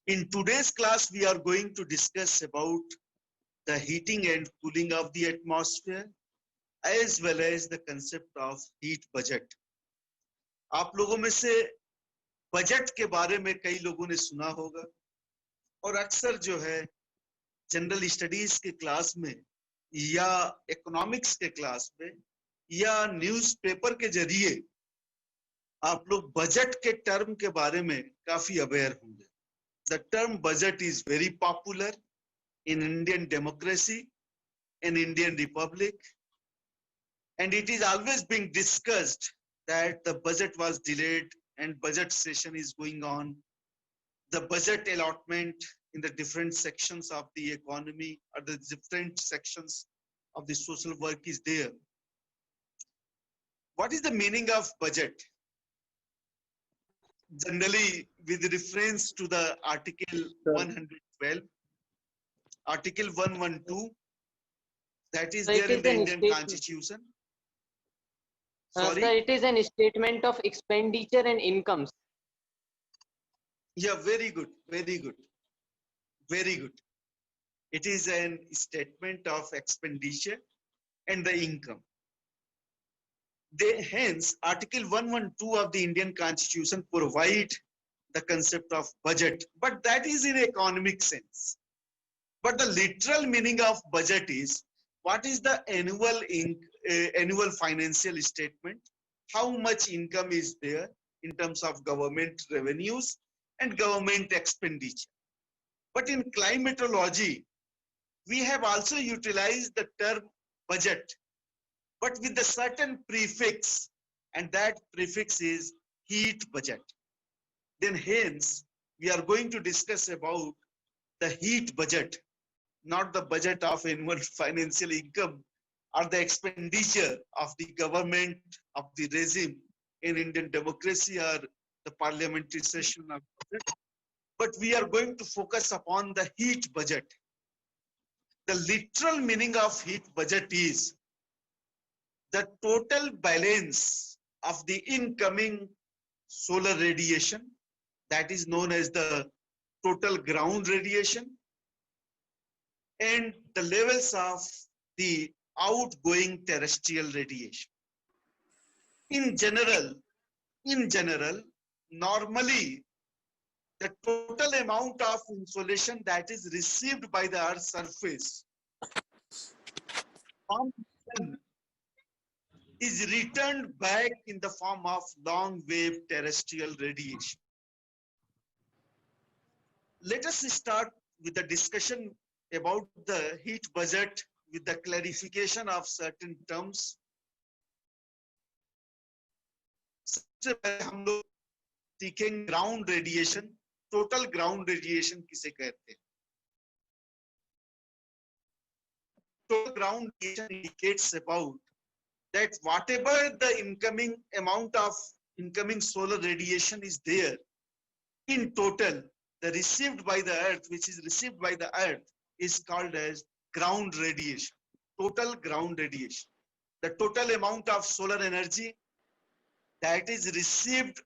In today's class, we are going to discuss about the heating and cooling of the atmosphere, as well as the concept of heat budget. आप लोगों में से budget के बारे में कई लोगों ने सुना होगा और अक्सर जो है जनरल स्टडीज के क्लास में या इकोनॉमिक्स के क्लास में या न्यूज़पेपर के जरिए आप लोग बजट के टर्म के बारे में काफी अवेयर होंगे. The term budget is very popular in Indian democracy, in Indian Republic, and it is always being discussed that the budget was delayed and budget session is going on. The budget allotment in the different sections of the economy or the different sections of the social work is there. What is the meaning of budget? Generally, with reference to the Article 112, Article 112, that is there in the Indian Constitution. Sorry? Sir, it is an statement of expenditure and incomes. Yeah, very good, very good, very good. It is an statement of expenditure and the income. Hence, Article 112 of the Indian Constitution provide the concept of budget, but that is in economic sense. But the literal meaning of budget is what is the annual financial statement, how much income is there in terms of government revenues and government expenditure. But in climatology, we have also utilized the term budget, but with a certain prefix, and that prefix is heat budget. Then hence, we are going to discuss about the heat budget, not the budget of annual financial income or the expenditure of the government of the regime in Indian democracy or the parliamentary session of budget. But we are going to focus upon the heat budget. The literal meaning of heat budget is the total balance of the incoming solar radiation, that is known as the total ground radiation, and the levels of the outgoing terrestrial radiation. In general, normally the total amount of insolation that is received by the Earth's surface from the sun is returned back in the form of long wave terrestrial radiation. Let us start with the discussion about the heat budget with the clarification of certain terms. सबसे पहले हम लोग सीखेंगे ground radiation. Total ground radiation किसे कहते हैं? Total ground radiation indicates about that whatever the incoming amount of incoming solar radiation is there, in total, the received by the Earth, which is received by the Earth, is called as ground radiation, total ground radiation. The total amount of solar energy that is received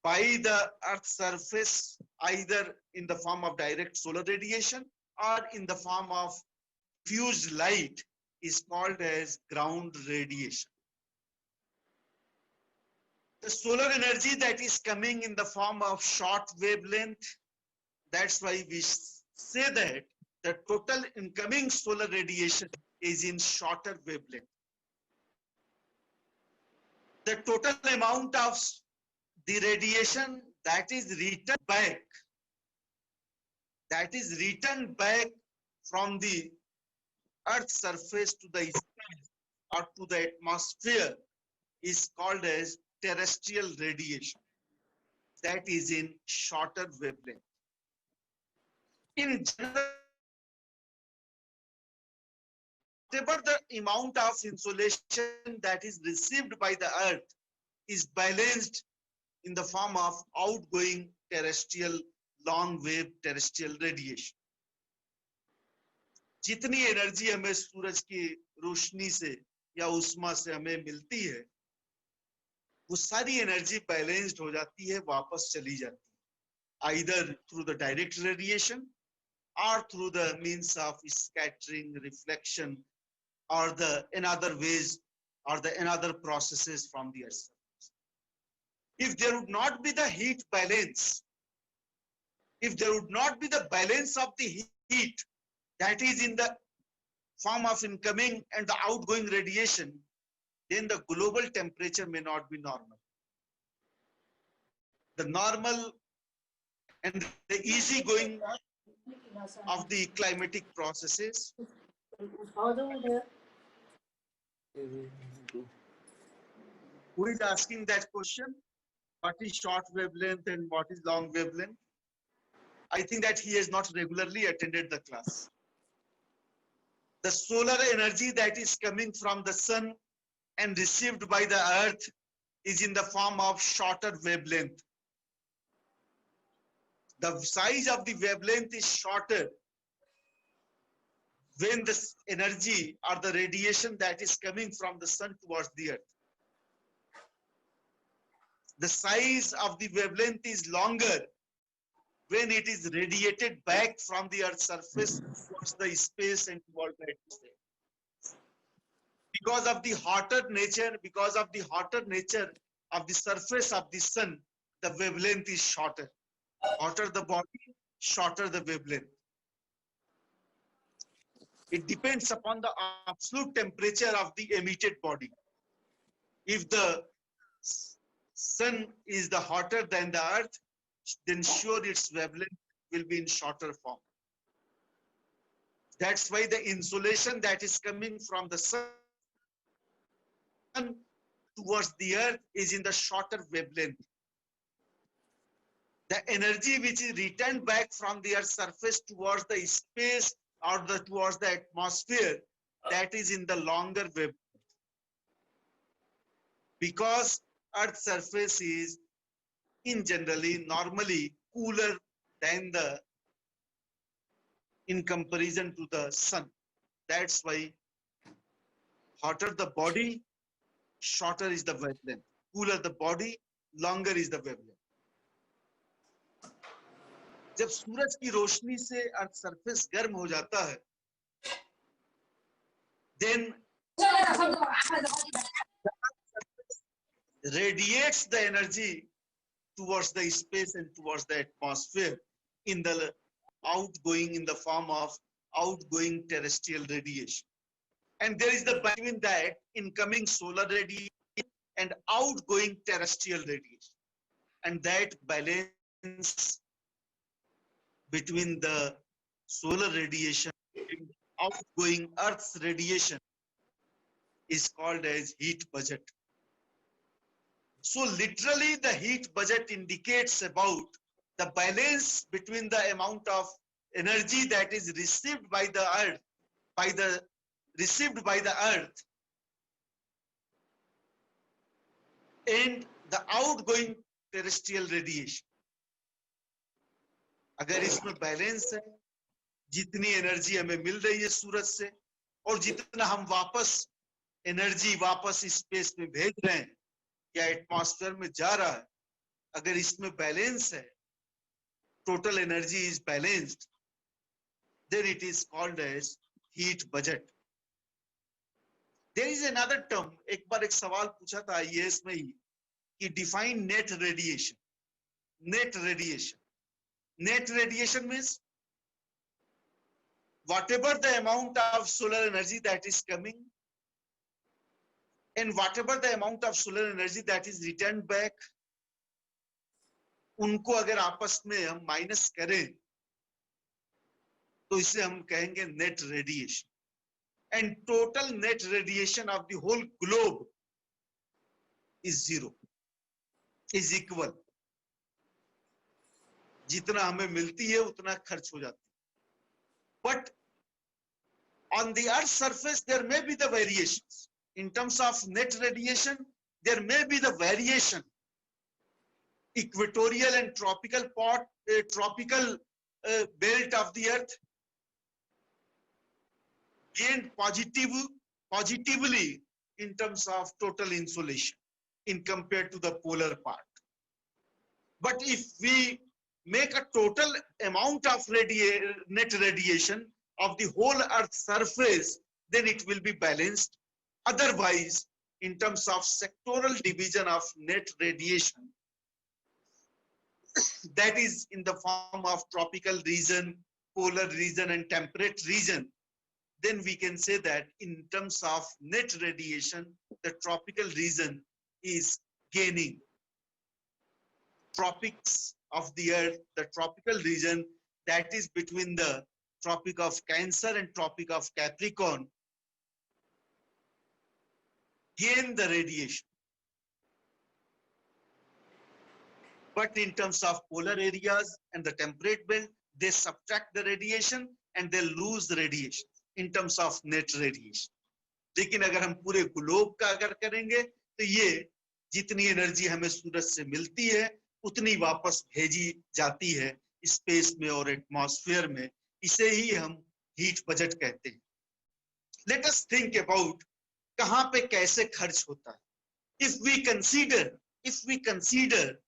by the Earth's surface, either in the form of direct solar radiation or in the form of diffused light, is called as ground radiation. The solar energy that is coming in the form of short wavelength, that's why we say that the total incoming solar radiation is in shorter wavelength. The total amount of the radiation that is returned back from the Earth's surface to the sky or to the atmosphere is called as terrestrial radiation. That is in shorter wavelength. In general, whatever the amount of insolation that is received by the Earth is balanced in the form of outgoing terrestrial long wave terrestrial radiation. जितनी energy हमें सूरज की रोशनी से या उष्मा से हमें मिलती है, वो सारी एनर्जी बैलेंस्ड हो जाती है, वापस चली जाती है. either through the direct radiation or through the means of scattering, reflection, or the another ways or the another processes from the earth. If there would not be the heat balance, if there would not be the balance of the heat that is in the form of incoming and the outgoing radiation, then the global temperature may not be normal. The normal and the easy going of the climatic processes. Who is asking that question? What is short wavelength and what is long wavelength? I think that he has not regularly attended the class. The solar energy that is coming from the sun and received by the earth is in the form of shorter wavelength. The size of the wavelength is shorter when the energy or the radiation that is coming from the sun towards the earth. The size of the wavelength is longer when it is radiated back from the earth's surface towards the space and towards the atmosphere. Because of the hotter nature of the surface of the sun, the wavelength is shorter. Hotter the body, shorter the wavelength. It depends upon the absolute temperature of the emitted body. If the sun is the hotter than the earth, then sure its wavelength will be in shorter form. That's why the insolation that is coming from the sun towards the earth is in the shorter wavelength. The energy which is returned back from the earth's surface towards the space or towards the atmosphere, that is in the longer wavelength. Because earth's surface is normally cooler than in comparison to the sun. That's why hotter the body, shorter is the wavelength. Cooler the body, longer is the wavelength. जब सूरज की रोशनी से earth surface गर्म हो जाता है, then radiates the energy towards the space and towards the atmosphere in the form of outgoing terrestrial radiation. And there is the between that incoming solar radiation and outgoing terrestrial radiation. And that balance between the solar radiation and outgoing Earth's radiation is called as heat budget. So literally the heat budget indicates about the balance between the amount of energy that is received by the earth, and the outgoing terrestrial radiation. अगर इसमें balance है, जितनी energy हमें मिल रही है सूरज से और जितना हम एनर्जी वापस स्पेस में भेज रहे हैं या एटमॉस्फेयर में जा रहा है, अगर इसमें बैलेंस है, total energy is balanced, then it is called as heat budget. There is another term, एक बार एक सवाल पूछा था IAS में ही कि define net radiation. Net radiation. Net radiation means whatever the amount of solar energy that is coming and whatever the amount of solar energy that is returned back, उनको अगर आपस में हम माइनस करें तो इसे हम कहेंगे net radiation. And total net radiation of the whole globe is zero, is equal. जितना हमें मिलती है उतना खर्च हो जाती है. But on the earth's surface there may be the variations. In terms of net radiation, there may be the variation. Equatorial and tropical belt of the earth gained positively in terms of total insolation in compared to the polar part. But if we make a total amount of net radiation of the whole Earth surface, then it will be balanced. Otherwise, in terms of sectoral division of net radiation, that is in the form of tropical region, polar region, and temperate region, then we can say that in terms of net radiation, the tropical region is gaining. Tropics of the Earth, the tropical region that is between the Tropic of Cancer and Tropic of Capricorn, gain the radiation. But in terms of polar areas and the temperate belt, they subtract the radiation and they lose the radiation in terms of net radiation. लेकिन अगर हम पूरे globe का अगर करेंगे तो ये जितनी एनर्जी हमें सूरज से मिलती है उतनी वापस भेजी जाती है स्पेस में और एटमॉस्फेयर में. इसे ही हम हीट बजट कहते हैं. लेट अस थिंक अबाउट कहां पे कैसे खर्च होता है. if we consider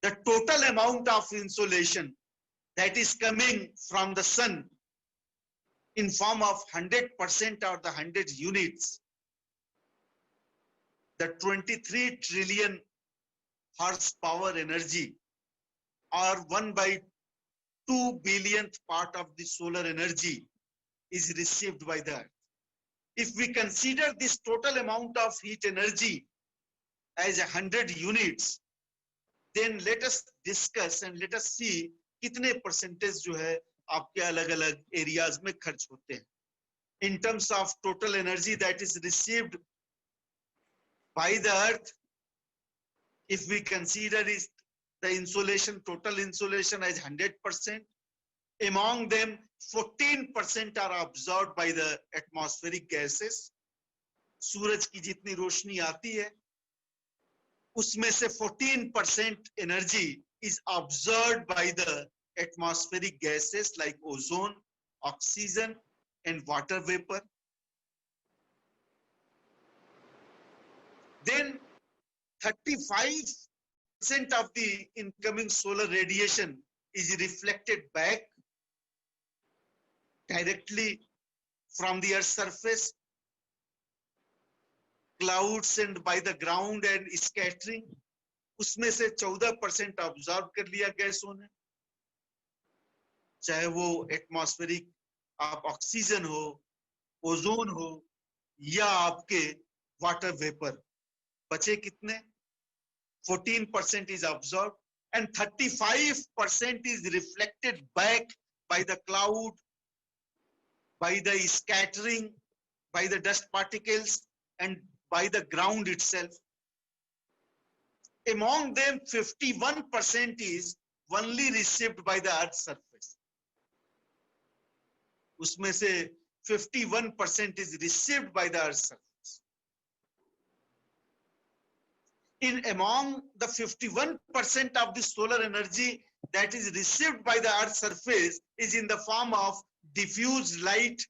the total amount of insolation that is coming from the sun in form of 100% or the 100 units, the 23 trillion horsepower energy or 1/2 billionth part of the solar energy is received by the Earth. If we consider this total amount of heat energy as 100 units, then let us discuss and let us see कितने percentage जो है आपके अलग अलग areas में खर्च होते हैं. In terms of total energy that is received by the Earth, if we consider is the insolation, total insolation as 100%, among them 14% are absorbed by the atmospheric gases. सूरज की जितनी रोशनी आती है उसमें से 14% energy is absorbed by the atmospheric gases like ozone, oxygen, and water vapor. Then 35% of the incoming solar radiation is reflected back directly from the Earth's surface, clouds and by the ground and scattering. उसमें से 14% absorb कर लिया गैसों ने, चाहे वो atmospheric आप oxygen हो, ओजोन हो या आपके वाटर वेपर. बचे कितने? 14% is absorbed and 35% is reflected back by the cloud, by the scattering, by the dust particles, and by the ground itself. Among them, 51% is only received by the Earth's surface. उसमें से 51% is received by the Earth's surface. Among the 51% of the solar energy that is received by the Earth's surface is in the form of diffused light,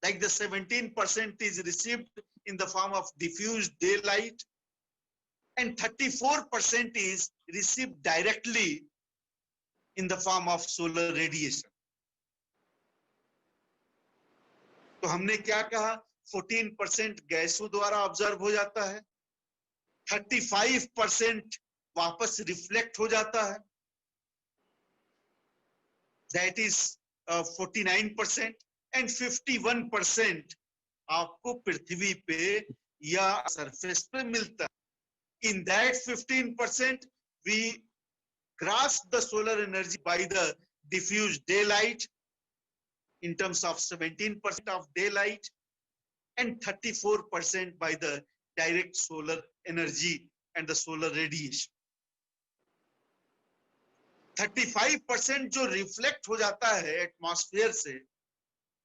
like the 17% is received in the form of diffused daylight, and 34% is received directly in the form of solar radiation. तो हमने क्या कहा? 14% गैसों द्वारा observe हो जाता है, 35% वापस रिफ्लेक्ट हो जाता है, that is 49%, and 51% आपको पृथ्वी पे या सरफेस पे मिलता है. In that 15%, we grasp the solar energy by the diffused daylight in terms of 17% of daylight and 34% by the direct solar energy and the solar radiation. 35% जो रिफ्लेक्ट हो जाता है एटमॉस्फेयर से,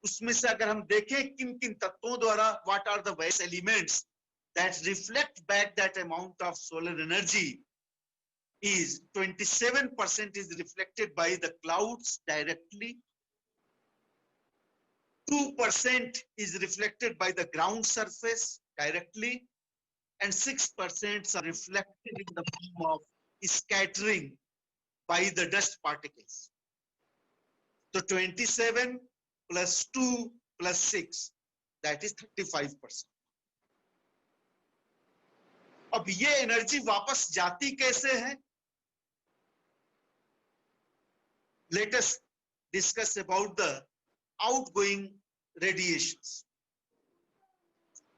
उसमें से अगर हम देखें किन किन तत्वों द्वारा, what are the various elements that reflect back that amount of solar energy, is 27% is reflected by the clouds directly, 2% is reflected by the ground surface directly, and 6% are reflected in the form of scattering by the dust particles. So 27 plus 2 plus 6, that is 35%. अब ये energy वापस जाती कैसे है? Let us discuss about the outgoing radiations.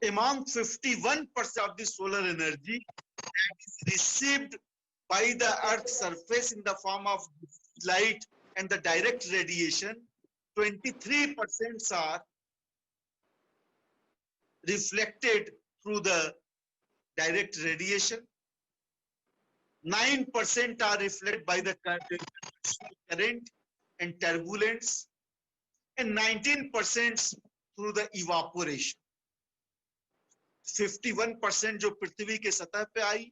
Among 51% of the solar energy that is received by the Earth's surface in the form of light and the direct radiation, 23% are reflected through the direct radiation, 9% are reflected by the current and turbulence, and 19% through the evaporation. 51% जो पृथ्वी के सतह पे आई,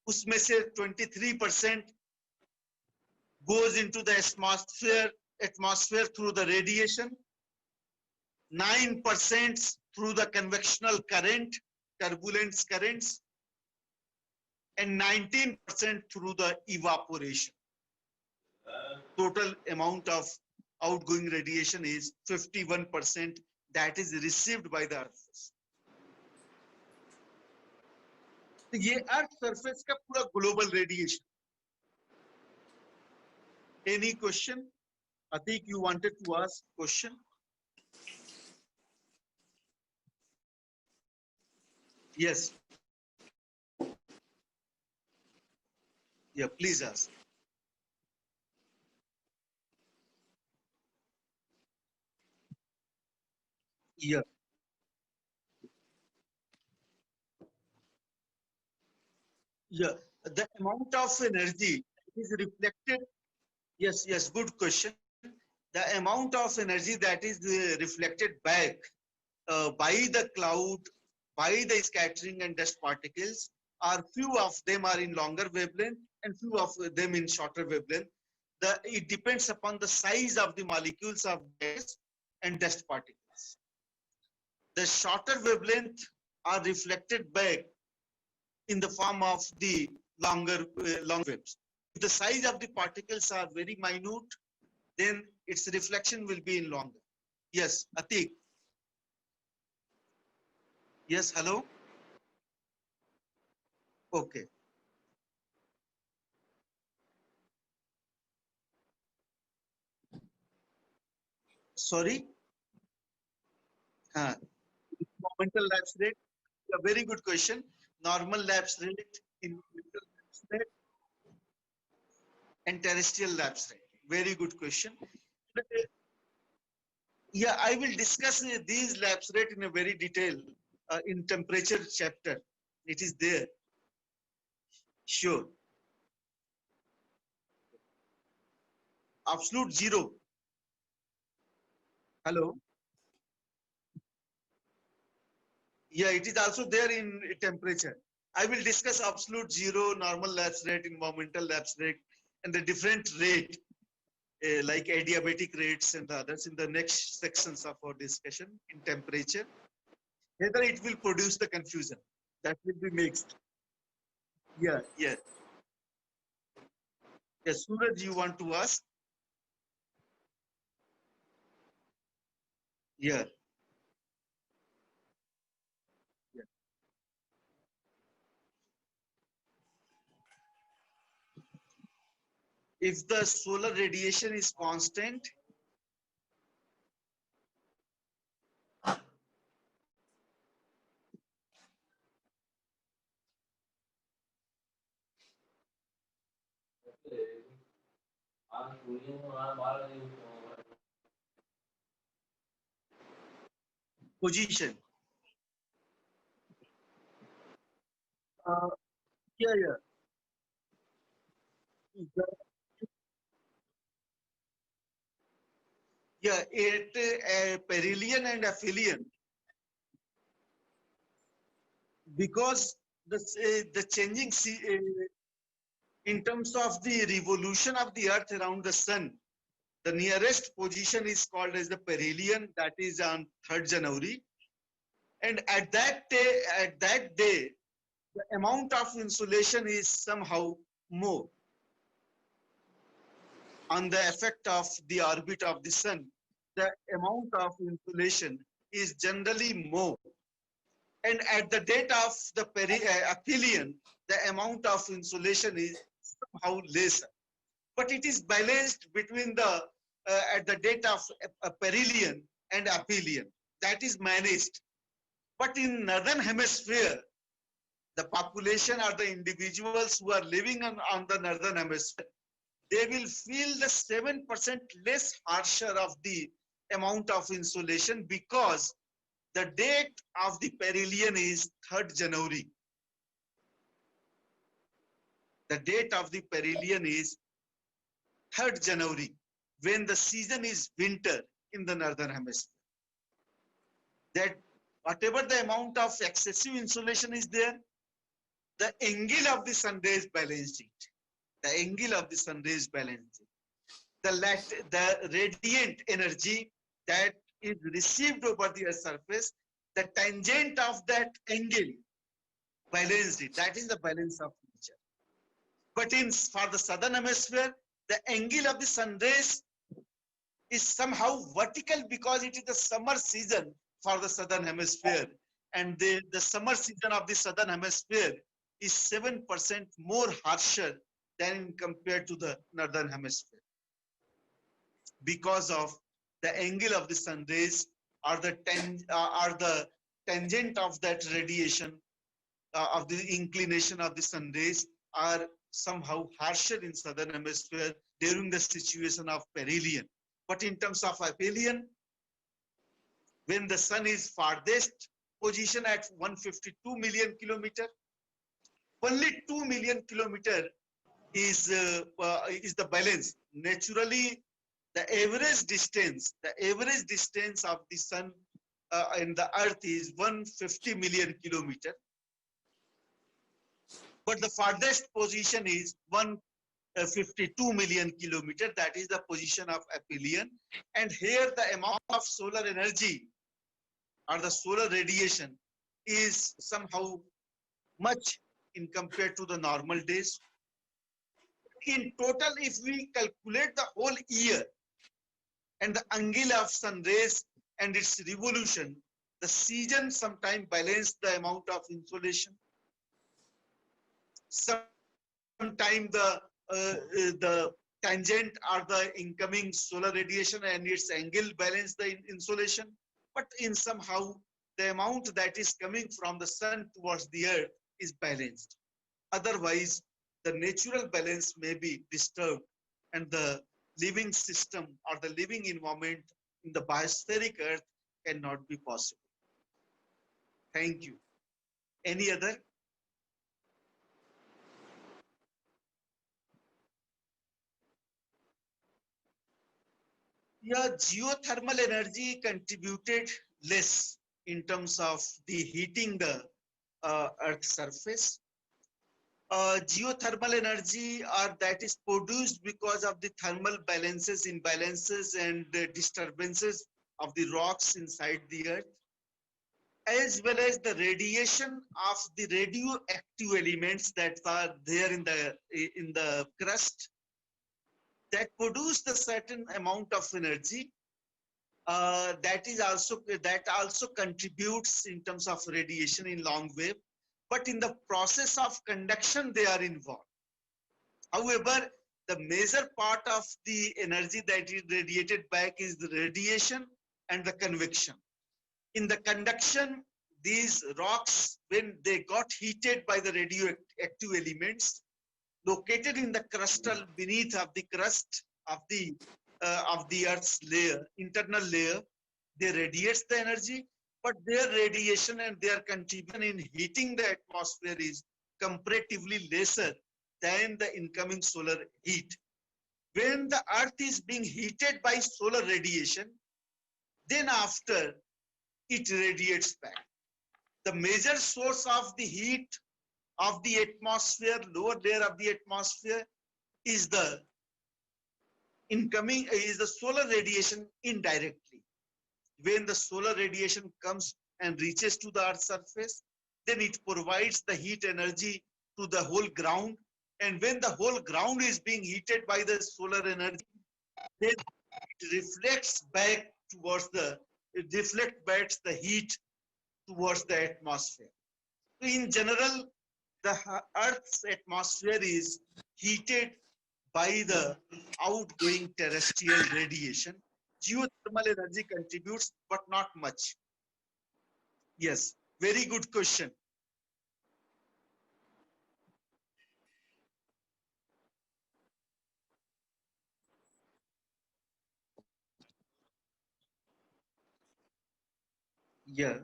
उसमें से 23% goes into the atmosphere through the radiation, 9% through the convectional current, turbulence currents, and 19% through the evaporation. Total amount of outgoing radiation is 51% that is received by the Earth. तो ये earth surface का पूरा global radiation. Any question? Atik, you wanted to ask question? Yes. Yeah, please ask. Yeah. Yeah. The amount of energy is reflected. Yes, yes, good question. The amount of energy that is reflected back by the cloud, by the scattering and dust particles, are few of them are in longer wavelength and few of them in shorter wavelength. It depends upon the size of the molecules of gas and dust particles. The shorter wavelength are reflected back in the form of the longer long waves. If the size of the particles are very minute, then its reflection will be in longer. Yes, Atik. Yes, hello. Okay. Sorry. Momental lapse rate. A very good question. Normal lapse rate, incremental lapse rate, and terrestrial lapse rate. Very good question. Yeah, I will discuss these lapse rate in a very detail in temperature chapter. It is there. Sure. Absolute zero. Hello. Yeah, it is also there in temperature. I will discuss absolute zero, normal lapse rate, environmental lapse rate, and the different rate, like adiabatic rates and the others in the next sections of our discussion in temperature. Whether it will produce the confusion, that will be mixed. Yeah, yeah. Yes, Suraj, you want to ask? Yeah. Yeah. If the solar radiation is constant, position. Yeah, yeah. Yeah, perihelion and aphelion, because the changing in terms of the revolution of the Earth around the Sun, the nearest position is called as the perihelion. That is on 3rd January, and at that day, the amount of insolation is somehow more. on the effect of the orbit of the sun, the amount of insolation is generally more. And at the date of the aphelion, the amount of insolation is somehow lesser. But it is balanced between the at the date of perihelion and aphelion. That is managed. But in northern hemisphere, the population or the individuals who are living on the northern hemisphere, they will feel the 7% less harsher of the amount of insolation because the date of the perihelion is 3rd January. The date of the perihelion is 3rd January, when the season is winter in the northern hemisphere. That whatever the amount of excessive insolation is there, the angle of the sun rays balanced it. The angle of the sun rays balanced it. The radiant energy that is received over the Earth's surface, the tangent of that angle balanced it. That is the balance of nature. But for the southern hemisphere, the angle of the sun rays is somehow vertical because it is the summer season for the southern hemisphere. And the summer season of the southern hemisphere is 7% more harsher than compared to the northern hemisphere, because of the angle of the sun rays or the tangent of that radiation of the inclination of the sun rays are somehow harsher in southern hemisphere during the situation of perihelion. But in terms of aphelion, when the sun is farthest position at 152 million kilometer, only 2 million kilometer is the balance. Naturally, the average distance of the sun and the earth is 150 million kilometer. But the farthest position is 152 million kilometer. That is the position of aphelion. And here the amount of solar energy or the solar radiation is somehow much in compared to the normal days. In total, if we calculate the whole year and the angle of sun rays and its revolution, the season sometimes balance the amount of insolation. Sometimes the tangent or the incoming solar radiation and its angle balance the insolation. But in somehow the amount that is coming from the sun towards the earth is balanced. Otherwise, the natural balance may be disturbed and the living system or the living environment in the biospheric earth cannot be possible. Thank you. Any other? Yeah, geothermal energy contributed less in terms of the heating the Earth's surface. Geothermal energy that is produced because of the thermal balances, imbalances, and disturbances of the rocks inside the Earth, as well as the radiation of the radioactive elements that are there in the crust, that produce the certain amount of energy that also contributes in terms of radiation in long wave, but in the process of conduction they are involved. However, the major part of the energy that is radiated back is the radiation and the convection. In the conduction, these rocks, when they got heated by the radioactive elements located in the crustal beneath of the crust of the Earth's layer, internal layer, they radiate the energy, but their radiation and their contribution in heating the atmosphere is comparatively lesser than the incoming solar heat. When the Earth is being heated by solar radiation, then after it radiates back. The major source of the heat of the atmosphere, lower layer of the atmosphere, is the solar radiation indirectly. When the solar radiation comes and reaches to the Earth's surface, then it provides the heat energy to the whole ground. And when the whole ground is being heated by the solar energy, then it reflects back towards the, it reflects back the heat towards the atmosphere. So in general, the Earth's atmosphere is heated by the outgoing terrestrial radiation. Geothermal energy contributes, but not much. Yes, very good question. Yeah.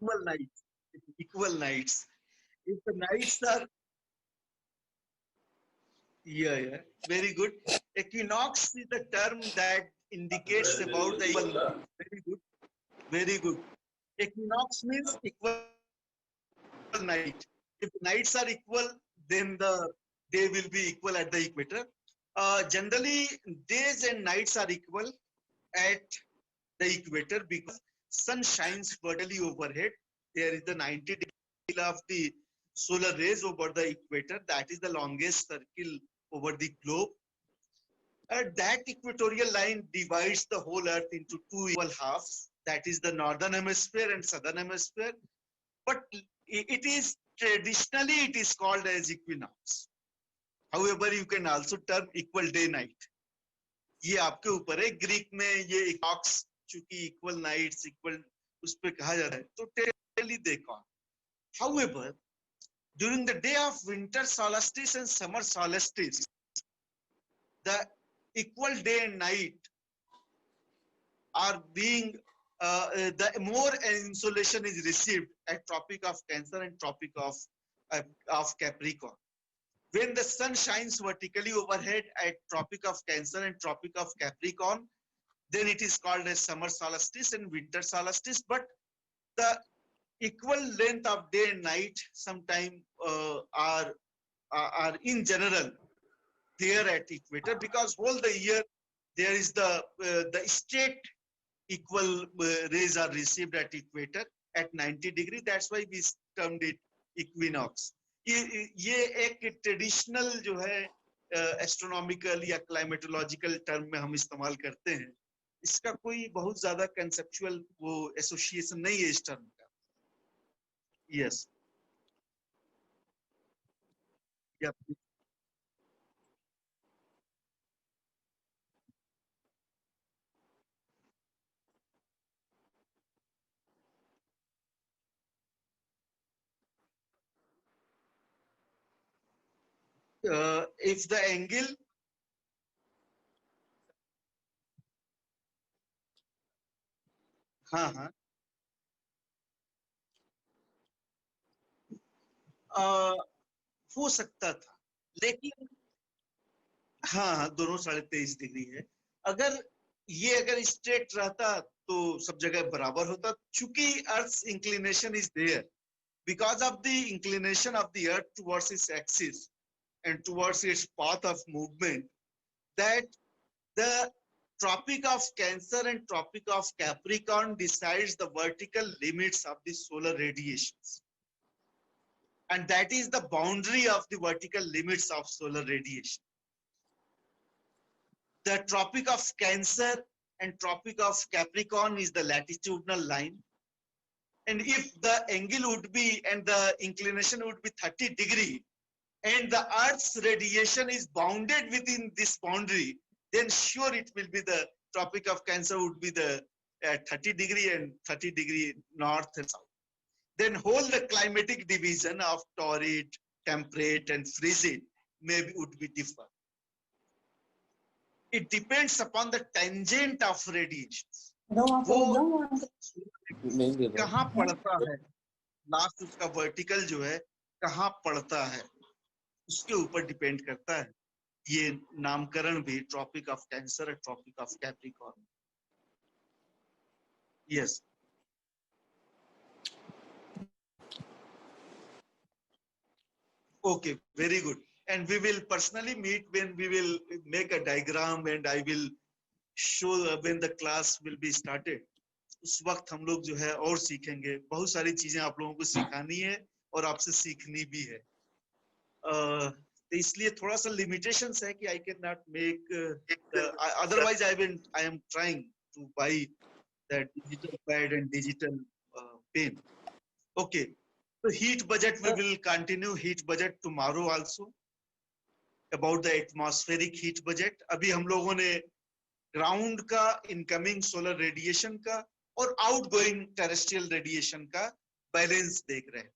Equal nights. Equal nights. If the nights are, yeah, very good. Equinox is the term that indicates about the equal. Very good, very good. Equinox means equal night. If nights are equal, then the day will be equal at the equator. Generally, days and nights are equal at the equator because sun shines vertically overhead. There is the 90 degree of the solar rays over the equator. That is the longest circle over the globe. That equatorial line divides the whole earth into two equal halves. That is the northern hemisphere and southern hemisphere. But it is traditionally it is called as equinox. However, you can also term equal day night. ये आपके ऊपर है. Greek में ये इक्वॉक्स चूंकि equal nights equal उस पे कहा जाता है तो टेली they call. However, during the day of winter solstice and summer solstice, the equal day and night are being the more insolation is received at Tropic of Cancer and Tropic of Capricorn. When the sun shines vertically overhead at Tropic of Cancer and Tropic of Capricorn, then it is called as summer solstice and winter solstice. But the equal length of day and night sometime are in general there at equator, because whole the year there is the state equal rays are received at equator at 90 degree. That's why we termed it equinox. ये एक traditional जो है astronomical या climatological term में हम इस्तेमाल करते हैं. इसका कोई बहुत ज्यादा कंसेप्चुअल वो एसोसिएशन नहीं है इस टर्म का. यस. If the angle, हाँ हाँ, हो सकता था, लेकिन हाँ हाँ दोनों 23.5 डिग्री है. अगर ये अगर स्ट्रेट रहता तो सब जगह बराबर होता. चूंकि earth inclination is there because of the inclination of the earth towards its axis and towards its path of movement, that the Tropic of Cancer and Tropic of Capricorn decides the vertical limits of the solar radiations. And that is the boundary of the vertical limits of solar radiation. The Tropic of Cancer and Tropic of Capricorn is the latitudinal line. And if the angle would be and the inclination would be 30 degree and the Earth's radiation is bounded within this boundary, then sure it will be the Tropic of Cancer would be the 30 degree and 30 degree north and south. Then whole the climatic division of torrid, temperate and frigid maybe would be different. It depends upon the tangent of radiations. वो कहाँ पड़ता है, last उसका vertical जो है कहाँ पड़ता है उसके ऊपर डिपेंड करता है. ये नामकरण भी ट्रॉपिक ऑफ कैंसर और tropic of capricorn. Yes. Okay, very good. And we will personally meet when we will make a diagram and I will show when the class will be started, उस वक्त हम लोग जो है और सीखेंगे, बहुत सारी चीजें आप लोगों को सिखानी है और आपसे सीखनी भी है। तो इसलिए थोड़ा सा लिमिटेशंस है कि I can not make, otherwise I am trying to buy that digital pad and digital pen. Okay, तो heat budget we will continue heat budget tomorrow also, about the atmospheric heat budget. अभी हम लोगों ने ground का, incoming solar radiation का और outgoing terrestrial radiation का balance देख रहे हैं।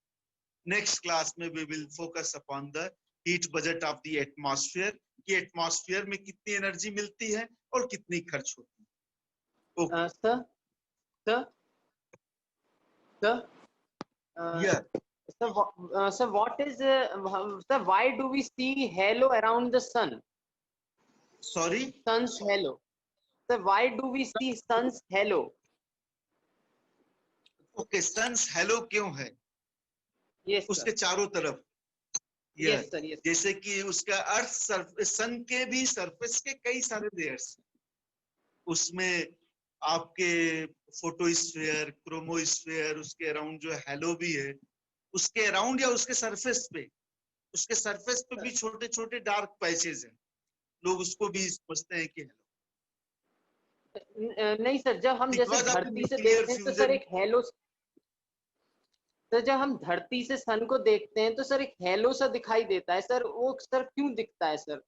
नेक्स्ट क्लास में we will focus upon the heat budget of the atmosphere, कि एटमॉस्फेयर में कितनी एनर्जी मिलती है और कितनी खर्च होती है। ओके सर या sir, what is sir, why do we see halo around the sun? Sorry, Sun's halo. Sir, why do we see sun's halo? Okay, sun's halo क्यों है? Yes उसके sir. चारों तरफ, Yes sir. Yes. जैसे कि उसका अर्थ सन के भी सरफेस के कई सारे लेयर्स, उसमें आपके फोटोस्फीयर, क्रोमोस्फीयर, उसके अराउंड जो हेलो भी है, उसके अराउंड या उसके सरफेस पे भी छोटे छोटे डार्क पैचेस हैं, लोग उसको भी समझते हैं कि नहीं सर, जब हम जैसे Because of the धरती से nuclear देखते हैं तो fusion- सर एक हेलो, सर जब हम धरती से सन को देखते हैं तो सर एक हेलो सा दिखाई देता है सर, वो सर क्यों दिखता है सर?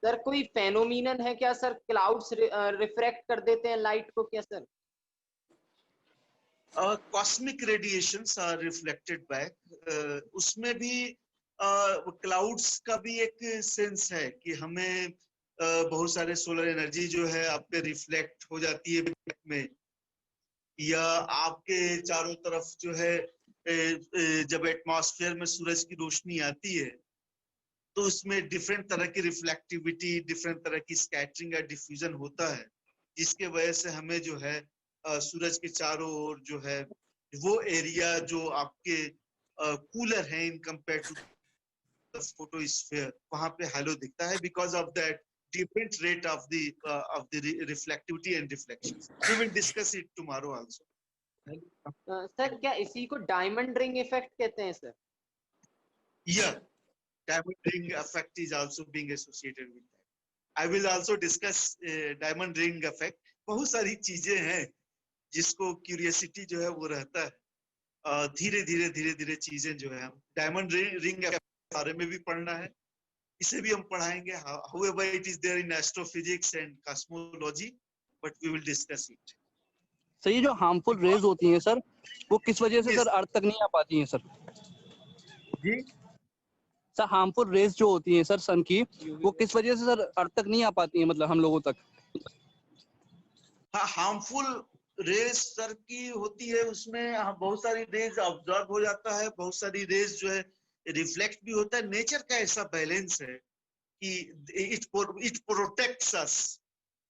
सर कोई फेनोमिनन है क्या सर? क्लाउड्स रिफ्रैक्ट कर देते हैं लाइट को क्या sir? Cosmic radiations are reflected back, उसमें भी क्लाउड्स का भी एक सेंस है कि हमें बहुत सारे सोलर एनर्जी जो है आप पे रिफ्लेक्ट हो जाती है में, या आपके चारों तरफ जो है जब एटमॉस्फेयर में सूरज की रोशनी आती है तो उसमें डिफरेंट तरह की रिफ्लेक्टिविटी, डिफरेंट तरह की स्कैटरिंग या डिफ्यूजन होता है, जिसके वजह से हमें जो है सूरज के चारों ओर जो है वो एरिया जो आपके कूलर है in compare to the photosphere, वहां पे हेलो दिखता है, because of that different rate of the reflectivity and reflections. We will discuss it tomorrow also. Sir क्या इसी को डायमंड रिंग इफेक्ट कहते हैं sir? Yeah, diamond ring effect is also being associated with that. I will also discuss diamond ring effect. बहुत सारी चीजें हैं जिसको क्यूरियोसिटी जो है वो रहता है, धीरे धीरे चीजें जो है हम डायमंड रिंग बारे में भी पढ़ना है, इसे भी हम पढ़ाएंगे। However, it is there in astrophysics and cosmology, but we will discuss it. Sir ये जो हार्मफुल रेज होती हैं सर, वो किस वजह से सर अर्थ तक नहीं आ पाती हैं सर? जी सर हार्मफुल रेज जो होती हैं सर सन की, वो किस वजह से सर अर्थ तक नहीं आ पाती हैं, मतलब हम लोगों तक? हाँ, हार्मफुल रेज सर की होती है, उसमें बहुत सारी रेज ऑब्जर्व हो जाता है, बहुत सारी रेज जो है रिफ्लेक्ट भी होता है। नेचर का ऐसा बैलेंस है कि it protects us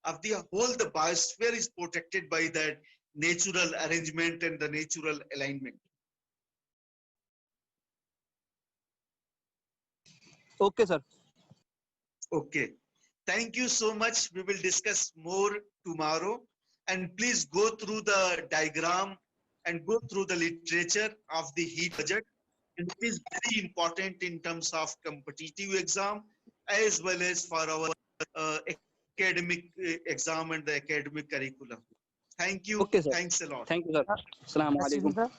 of the whole, the biosphere is protected by that natural arrangement and the natural alignment. Okay sir. Okay, thank you so much. We will discuss more tomorrow, and please go through the diagram and go through the literature of the heat budget. It is very important in terms of competitive exam as well as for our academic exam and the academic curriculum. Thank you. Okay sir. Thanks a lot. Thank you sir. Assalamu alaikum.